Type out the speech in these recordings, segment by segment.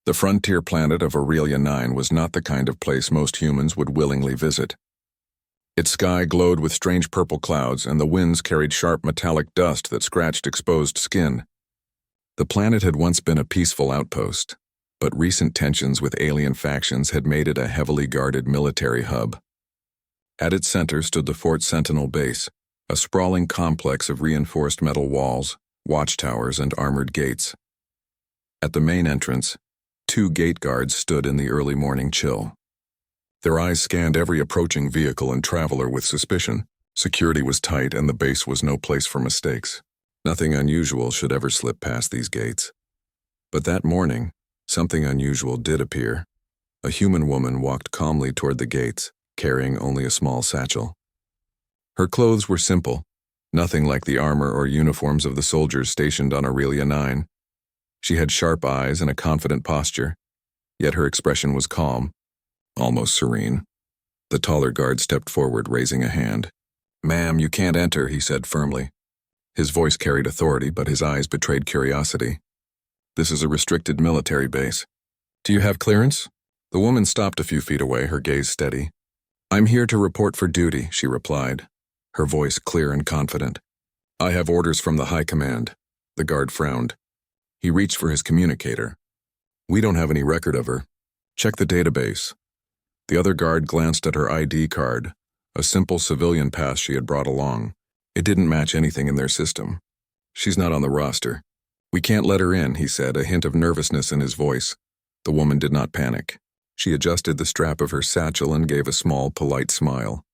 The frontier planet of Aurelia 9 was not the kind of place most humans would willingly visit. Its sky glowed with strange purple clouds, and the winds carried sharp metallic dust that scratched exposed skin. The planet had once been a peaceful outpost, but recent tensions with alien factions had made it a heavily guarded military hub. At its center stood the Fort Sentinel base, a sprawling complex of reinforced metal walls, watchtowers, and armored gates. At the main entrance, 2 gate guards stood in the early morning chill. Their eyes scanned every approaching vehicle and traveler with suspicion. Security was tight, and the base was no place for mistakes. Nothing unusual should ever slip past these gates. But that morning, something unusual did appear. A human woman walked calmly toward the gates, carrying only a small satchel. Her clothes were simple, nothing like the armor or uniforms of the soldiers stationed on Aurelia 9. She had sharp eyes and a confident posture, yet her expression was calm, almost serene. The taller guard stepped forward, raising a hand. "Ma'am, you can't enter," he said firmly. His voice carried authority, but his eyes betrayed curiosity. "This is a restricted military base. Do you have clearance?" The woman stopped a few feet away, her gaze steady. "I'm here to report for duty," she replied, her voice clear and confident. "I have orders from the High Command." The guard frowned. He reached for his communicator. "We don't have any record of her. Check the database." The other guard glanced at her ID card, a simple civilian pass she had brought along. It didn't match anything in their system. "She's not on the roster." "We can't let her in," he said, a hint of nervousness in his voice. The woman did not panic. She adjusted the strap of her satchel and gave a small, polite smile.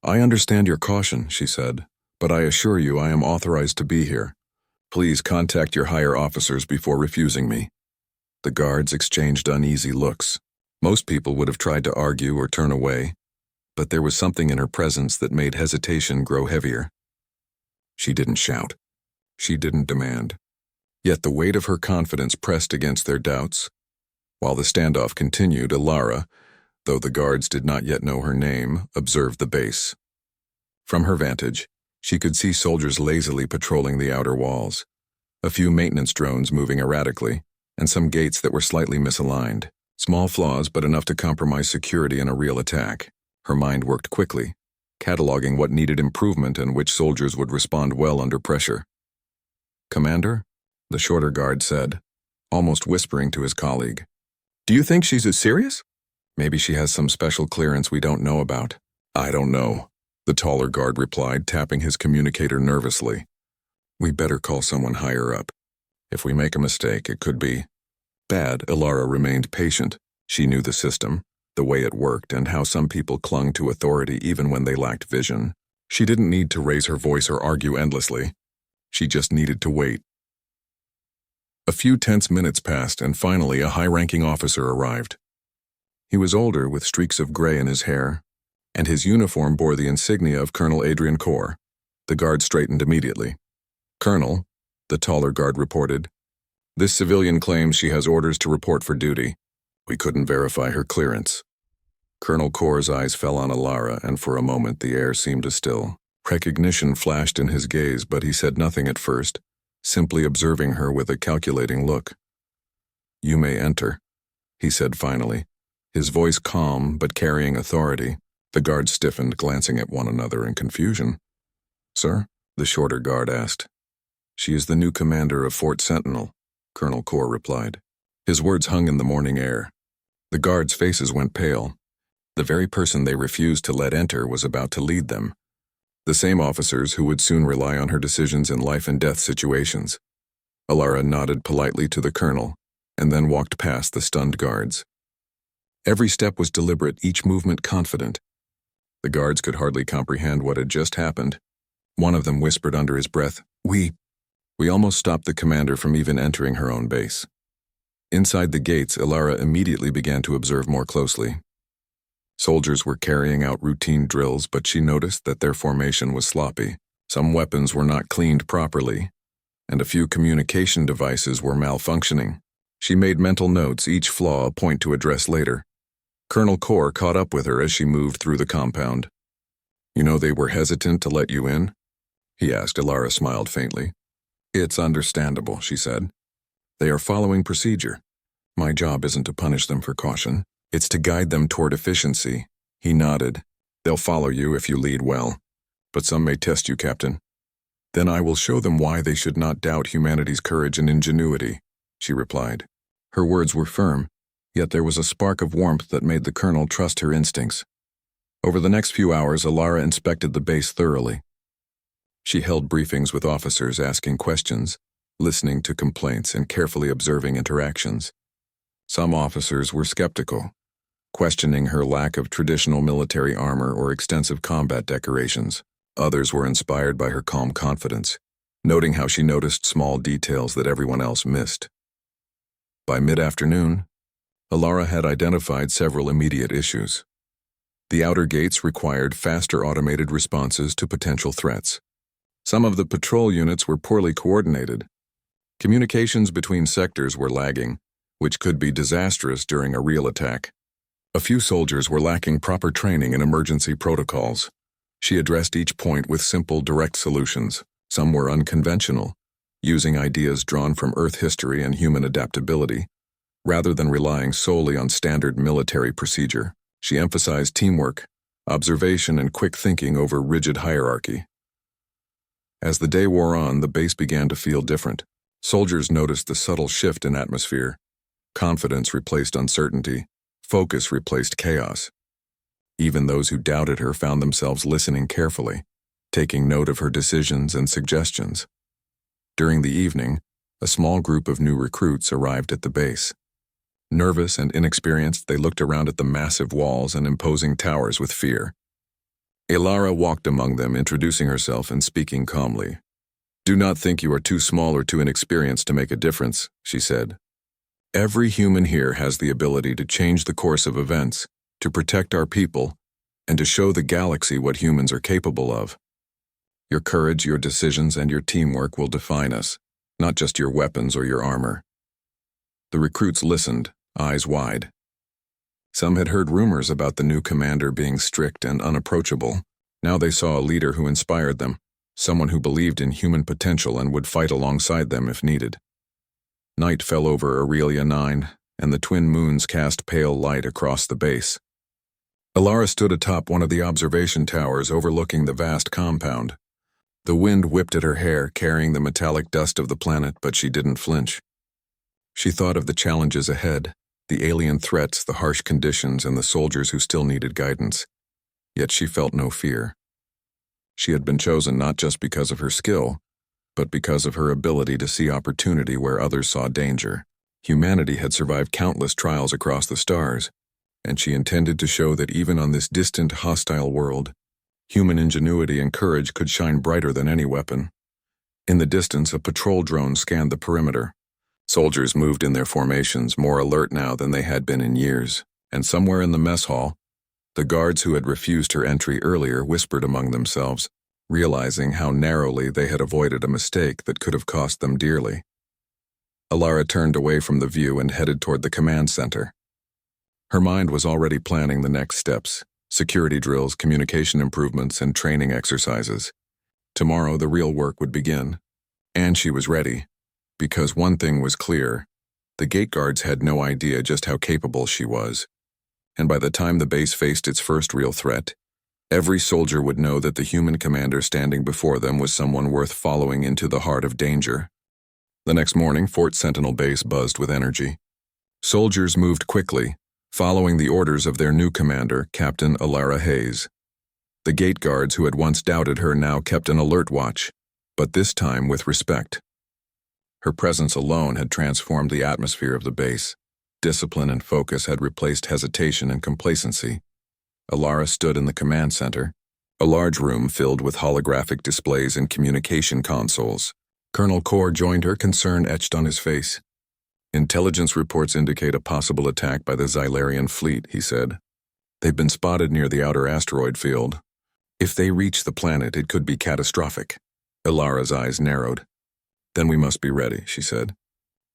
"I understand your caution," she said, "but I assure you I am authorized to be here. Please contact your higher officers before refusing me." The guards exchanged uneasy looks. Most people would have tried to argue or turn away, but there was something in her presence that made hesitation grow heavier. She didn't shout. She didn't demand. Yet the weight of her confidence pressed against their doubts. While the standoff continued, Alara, though the guards did not yet know her name, observed the base. From her vantage, she could see soldiers lazily patrolling the outer walls, a few maintenance drones moving erratically, and some gates that were slightly misaligned. Small flaws, but enough to compromise security in a real attack. Her mind worked quickly, cataloging what needed improvement and which soldiers would respond well under pressure. "Commander?" the shorter guard said, almost whispering to his colleague. "Do you think she's as serious?" "Maybe she has some special clearance we don't know about." "I don't know," the taller guard replied, tapping his communicator nervously. "We better call someone higher up. If we make a mistake, it could be bad." Alara remained patient. She knew the system, the way it worked, and how some people clung to authority even when they lacked vision. She didn't need to raise her voice or argue endlessly. She just needed to wait. A few tense minutes passed, and finally a high-ranking officer arrived. He was older, with streaks of gray in his hair, and his uniform bore the insignia of Colonel Adrian Corr. The guard straightened immediately. "Colonel," the taller guard reported, "this civilian claims she has orders to report for duty. We couldn't verify her clearance." Colonel Corr's eyes fell on Alara, and for a moment the air seemed to still. Recognition flashed in his gaze, but he said nothing at first, simply observing her with a calculating look. "You may enter," he said finally, his voice calm but carrying authority. The guards stiffened, glancing at one another in confusion. "Sir?" the shorter guard asked. "She is the new commander of Fort Sentinel," Colonel Corr replied. His words hung in the morning air. The guards' faces went pale. The very person they refused to let enter was about to lead them. The same officers who would soon rely on her decisions in life-and-death situations. Alara nodded politely to the colonel, and then walked past the stunned guards. Every step was deliberate, each movement confident. The guards could hardly comprehend what had just happened. One of them whispered under his breath, We almost stopped the commander from even entering her own base." Inside the gates, Alara immediately began to observe more closely. Soldiers were carrying out routine drills, but she noticed that their formation was sloppy. Some weapons were not cleaned properly, and a few communication devices were malfunctioning. She made mental notes, each flaw a point to address later. Colonel Corr caught up with her as she moved through the compound. "You know they were hesitant to let you in?" he asked. Alara smiled faintly. "It's understandable," she said. "They are following procedure. My job isn't to punish them for caution. It's to guide them toward efficiency. He nodded. They'll follow you if you lead well. But some may test you, Captain. Then I will show them why they should not doubt humanity's courage and ingenuity, she replied. Her words were firm, yet there was a spark of warmth that made the colonel trust her instincts. Over the next few hours, Alara inspected the base thoroughly. She held briefings with officers, asking questions, listening to complaints, and carefully observing interactions. Some officers were skeptical, questioning her lack of traditional military armor or extensive combat decorations. Others were inspired by her calm confidence, noting how she noticed small details that everyone else missed. By mid-afternoon, Alara had identified several immediate issues. The outer gates required faster automated responses to potential threats. Some of the patrol units were poorly coordinated. Communications between sectors were lagging, which could be disastrous during a real attack. A few soldiers were lacking proper training in emergency protocols. She addressed each point with simple, direct solutions. Some were unconventional, using ideas drawn from Earth history and human adaptability, rather than relying solely on standard military procedure. She emphasized teamwork, observation, and quick thinking over rigid hierarchy. As the day wore on, the base began to feel different. Soldiers noticed the subtle shift in atmosphere. Confidence replaced uncertainty. Focus replaced chaos. Even those who doubted her found themselves listening carefully, taking note of her decisions and suggestions. During the evening, a small group of new recruits arrived at the base. Nervous and inexperienced, they looked around at the massive walls and imposing towers with fear. Alara walked among them, introducing herself and speaking calmly. "Do not think you are too small or too inexperienced to make a difference," she said. "Every human here has the ability to change the course of events, to protect our people, and to show the galaxy what humans are capable of. Your courage, your decisions, and your teamwork will define us, not just your weapons or your armor." The recruits listened, eyes wide. Some had heard rumors about the new commander being strict and unapproachable. Now they saw a leader who inspired them, someone who believed in human potential and would fight alongside them if needed. Night fell over Aurelia 9, and the twin moons cast pale light across the base. Alara stood atop one of the observation towers overlooking the vast compound. The wind whipped at her hair, carrying the metallic dust of the planet, but she didn't flinch. She thought of the challenges ahead, the alien threats, the harsh conditions, and the soldiers who still needed guidance. Yet she felt no fear. She had been chosen not just because of her skill, but because of her ability to see opportunity where others saw danger. Humanity had survived countless trials across the stars, and she intended to show that even on this distant, hostile world, human ingenuity and courage could shine brighter than any weapon. In the distance, a patrol drone scanned the perimeter. Soldiers moved in their formations, more alert now than they had been in years, and somewhere in the mess hall, the guards who had refused her entry earlier whispered among themselves, realizing how narrowly they had avoided a mistake that could have cost them dearly. Alara turned away from the view and headed toward the command center. Her mind was already planning the next steps: security drills, communication improvements, and training exercises. Tomorrow the real work would begin, and she was ready. Because one thing was clear, the gate guards had no idea just how capable she was. And by the time the base faced its first real threat, every soldier would know that the human commander standing before them was someone worth following into the heart of danger. The next morning, Fort Sentinel Base buzzed with energy. Soldiers moved quickly, following the orders of their new commander, Captain Alara Hayes. The gate guards who had once doubted her now kept an alert watch, but this time with respect. Her presence alone had transformed the atmosphere of the base. Discipline and focus had replaced hesitation and complacency. Alara stood in the command center, a large room filled with holographic displays and communication consoles. Colonel Kor joined her, concern etched on his face. "Intelligence reports indicate a possible attack by the Xylarian fleet," he said. "They've been spotted near the outer asteroid field. If they reach the planet, it could be catastrophic." Alara's eyes narrowed. "Then we must be ready," she said.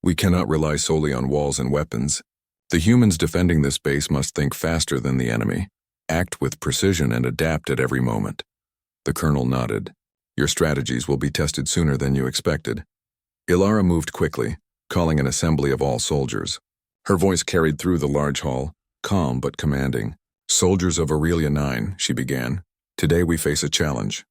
"We cannot rely solely on walls and weapons. The humans defending this base must think faster than the enemy, act with precision, and adapt at every moment." The colonel nodded. "Your strategies will be tested sooner than you expected." Alara moved quickly, calling an assembly of all soldiers. Her voice carried through the large hall, calm but commanding. "Soldiers of Aurelia 9, she began. "Today we face a challenge.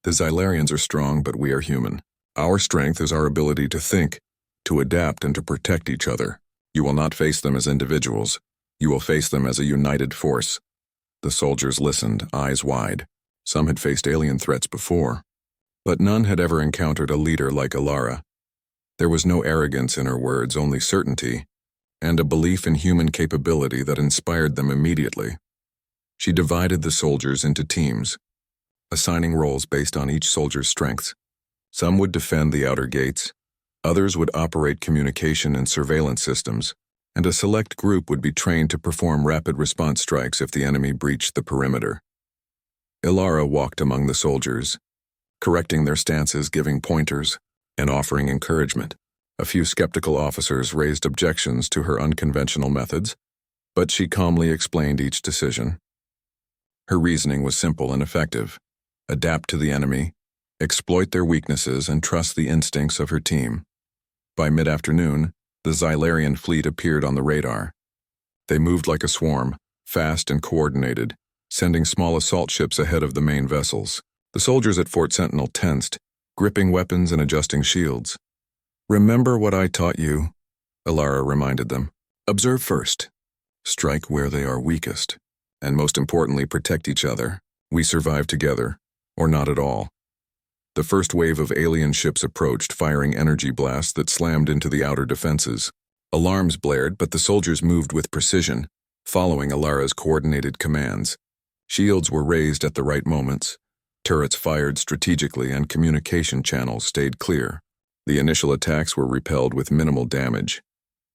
The Xylarians are strong, but we are human. Our strength is our ability to think, to adapt, and to protect each other. You will not face them as individuals. You will face them as a united force." The soldiers listened, eyes wide. Some had faced alien threats before, but none had ever encountered a leader like Alara. There was no arrogance in her words, only certainty, and a belief in human capability that inspired them immediately. She divided the soldiers into teams, assigning roles based on each soldier's strengths. Some would defend the outer gates, others would operate communication and surveillance systems, and a select group would be trained to perform rapid response strikes if the enemy breached the perimeter. Ilara walked among the soldiers, correcting their stances, giving pointers, and offering encouragement. A few skeptical officers raised objections to her unconventional methods, but she calmly explained each decision. Her reasoning was simple and effective. Adapt to the enemy, exploit their weaknesses, and trust the instincts of her team. By mid-afternoon, the Xylarian fleet appeared on the radar. They moved like a swarm, fast and coordinated, sending small assault ships ahead of the main vessels. The soldiers at Fort Sentinel tensed, gripping weapons and adjusting shields. "Remember what I taught you," Alara reminded them. "Observe first. Strike where they are weakest. And most importantly, protect each other. We survive together, or not at all." The first wave of alien ships approached, firing energy blasts that slammed into the outer defenses. Alarms blared, but the soldiers moved with precision, following Alara's coordinated commands. Shields were raised at the right moments, turrets fired strategically, and communication channels stayed clear. The initial attacks were repelled with minimal damage.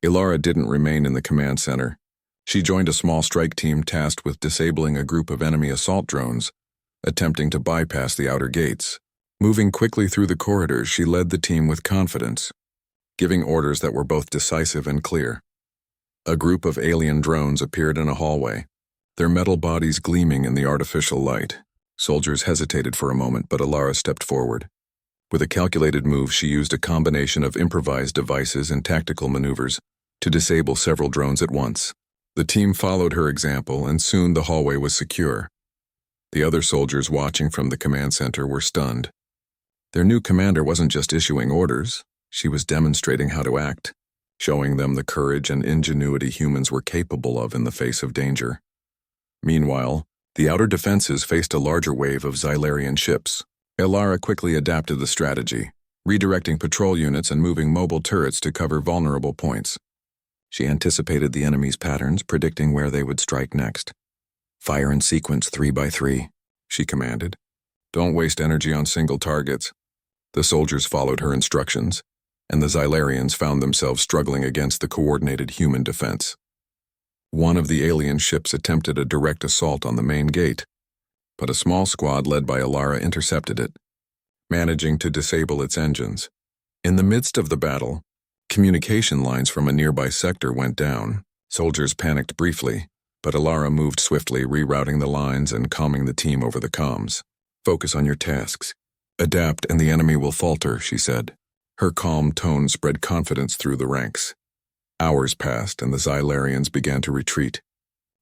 Ilara didn't remain in the command center. She joined a small strike team tasked with disabling a group of enemy assault drones, attempting to bypass the outer gates. Moving quickly through the corridors, she led the team with confidence, giving orders that were both decisive and clear. A group of alien drones appeared in a hallway, their metal bodies gleaming in the artificial light. Soldiers hesitated for a moment, but Alara stepped forward. With a calculated move, she used a combination of improvised devices and tactical maneuvers to disable several drones at once. The team followed her example, and soon the hallway was secure. The other soldiers watching from the command center were stunned. Their new commander wasn't just issuing orders, she was demonstrating how to act, showing them the courage and ingenuity humans were capable of in the face of danger. Meanwhile, the outer defenses faced a larger wave of Xylarian ships. Ilara quickly adapted the strategy, redirecting patrol units and moving mobile turrets to cover vulnerable points. She anticipated the enemy's patterns, predicting where they would strike next. "Fire in sequence 3 by 3, she commanded. "Don't waste energy on single targets." The soldiers followed her instructions, and the Xylarians found themselves struggling against the coordinated human defense. One of the alien ships attempted a direct assault on the main gate, but a small squad led by Alara intercepted it, managing to disable its engines. In the midst of the battle, communication lines from a nearby sector went down. Soldiers panicked briefly, but Alara moved swiftly, rerouting the lines and calming the team over the comms. "Focus on your tasks. Adapt and the enemy will falter," she said. Her calm tone spread confidence through the ranks. Hours passed and the Xylarians began to retreat.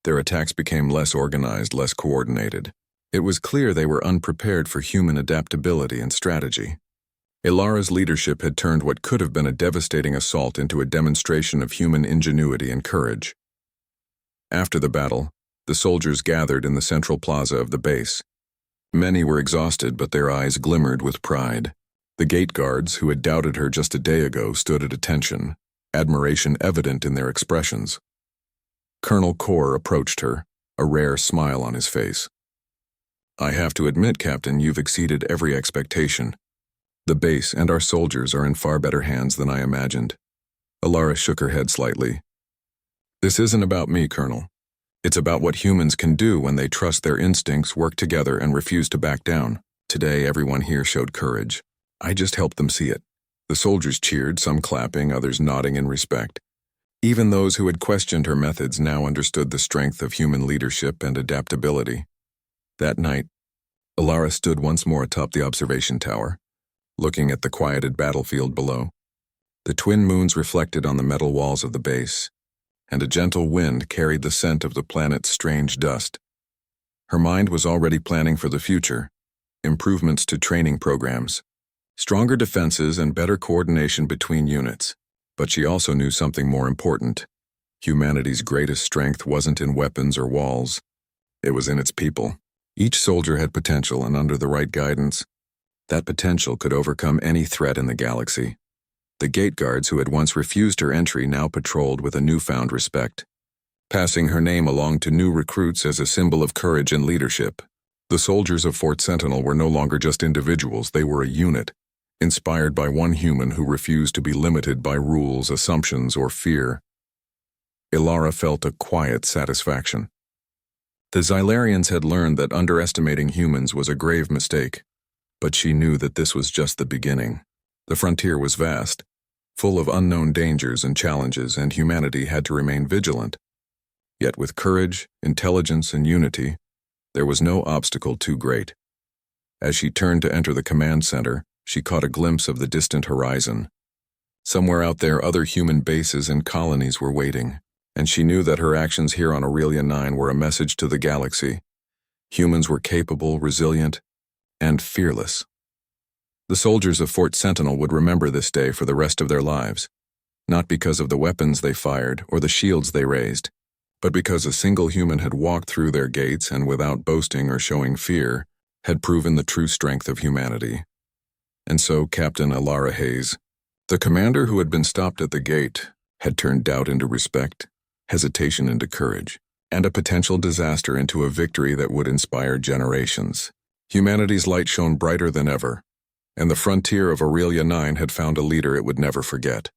Their attacks became less organized, less coordinated. It was clear they were unprepared for human adaptability and strategy. Ilara's leadership had turned what could have been a devastating assault into a demonstration of human ingenuity and courage. After the battle, the soldiers gathered in the central plaza of the base. Many were exhausted, but their eyes glimmered with pride. The gate guards, who had doubted her just a day ago, stood at attention, admiration evident in their expressions. Colonel Kaur approached her, a rare smile on his face. "I have to admit, Captain, you've exceeded every expectation. The base and our soldiers are in far better hands than I imagined." Alara shook her head slightly. "This isn't about me, Colonel. It's about what humans can do when they trust their instincts, work together, and refuse to back down. Today, everyone here showed courage. I just helped them see it." The soldiers cheered, some clapping, others nodding in respect. Even those who had questioned her methods now understood the strength of human leadership and adaptability. That night, Alara stood once more atop the observation tower, looking at the quieted battlefield below. The twin moons reflected on the metal walls of the base, and a gentle wind carried the scent of the planet's strange dust. Her mind was already planning for the future, improvements to training programs, stronger defenses and better coordination between units. But she also knew something more important. Humanity's greatest strength wasn't in weapons or walls. It was in its people. Each soldier had potential, and under the right guidance, that potential could overcome any threat in the galaxy. The gate guards who had once refused her entry now patrolled with a newfound respect, passing her name along to new recruits as a symbol of courage and leadership. The soldiers of Fort Sentinel were no longer just individuals, they were a unit, inspired by one human who refused to be limited by rules, assumptions, or fear. Ilara felt a quiet satisfaction. The Xylarians had learned that underestimating humans was a grave mistake, but she knew that this was just the beginning. The frontier was vast, full of unknown dangers and challenges, and humanity had to remain vigilant. Yet with courage, intelligence, and unity, there was no obstacle too great. As she turned to enter the command center, she caught a glimpse of the distant horizon. Somewhere out there, other human bases and colonies were waiting, and she knew that her actions here on Aurelia 9 were a message to the galaxy. Humans were capable, resilient, and fearless. The soldiers of Fort Sentinel would remember this day for the rest of their lives, not because of the weapons they fired or the shields they raised, but because a single human had walked through their gates and, without boasting or showing fear, had proven the true strength of humanity. And so Captain Ilara Hayes, the commander who had been stopped at the gate, had turned doubt into respect, hesitation into courage, and a potential disaster into a victory that would inspire generations. Humanity's light shone brighter than ever, and the frontier of Aurelia 9 had found a leader it would never forget.